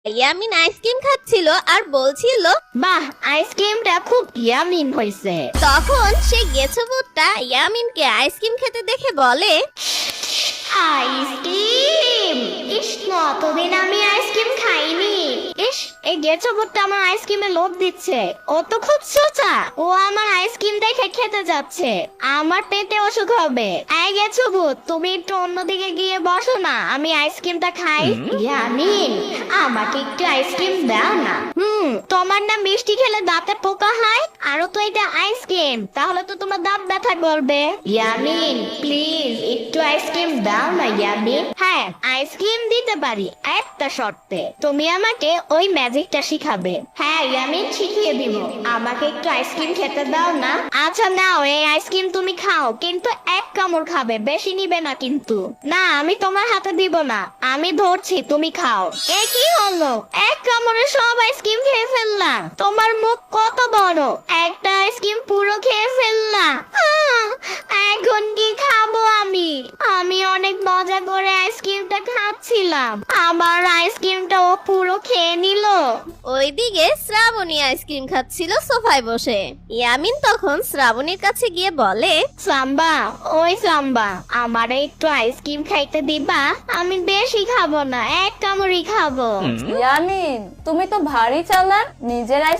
Yamin ice cream খাচ্ছিল আর বলছিল, বাহ, আইসক্রিমটা খুব ইয়ামিন হয়েছে। তখন সেই গেছবুটটা ইয়ামিনকে আইসক্রিম খেতে দেখে বলে, আইসক্রিম! ইস, কতদিন আমি আইসক্রিম খাইনি। ইস, এই গেছবুটটা আমার আইসক্রিমে লোভ দিচ্ছে। ও তো খুব সোজা, ও আমার আইসক্রিম দেখে খেতে যাচ্ছে। আমার পেটে অসুখ হবে। এই গেছবুট, তুমি একটু অন্যদিকে গিয়ে বসো না, আমি আইসক্রিমটা খাই। ইয়ামিন, আমাকে একটু আইসক্রিম দাও না। তোমার না মিষ্টি খেলে দাঁতে পোকা হয়, আরো তো এটা আইসক্রিম, তাহলে তো তোমার দাঁত ব্যথা করবে। ইয়ামিন, প্লিজ একটু আইসক্রিম দাও না ইয়ামিন। হ্যাঁ, আইসক্রিম দিতে পারি, একটা শর্তে। তুমি আমাকে ওই ম্যাজিকটা শিখাবে। হ্যাঁ ইয়ামিন, শিখিয়ে দিব। আমাকে একটু আইসক্রিম খেতে দাও না। আচ্ছা নাও, এই আইসক্রিম তুমি খাও, কিন্তু এক কামড় খাবে, বেশি নিবে না কিন্তু। না, আমি তোমার হাতে দিব না, আমি ধরছি, তুমি খাও। এ কি হলো, এক কামড়ে সব আইসক্রিম খেয়ে ফেললা? তোমার মুখ কত বড়, একটা আইসক্রিম পুরো খেয়ে ফেললা। এখন কি খাবো আমি? আমি অনেক মজা করে আইসক্রিমটা খাচ্ছিলাম, আমার আইসক্রিমটা ও পুরো খেয়ে নিল। ওইদিকে শ্রাবণী আইসক্রিম খাচ্ছিল সোফায় বসে। ইয়ামিন তখন শ্রাবণীর কাছে গিয়ে বলে, সাম্বা, ওই সাম্বা, আমারে একটু আইসক্রিম খাইতে দিবা? আমি বেশি খাবো না, এক কামড়ই খাবো। ইয়ামিন, তুমি তো ভারী চালাক, নিজের আইসক্রিম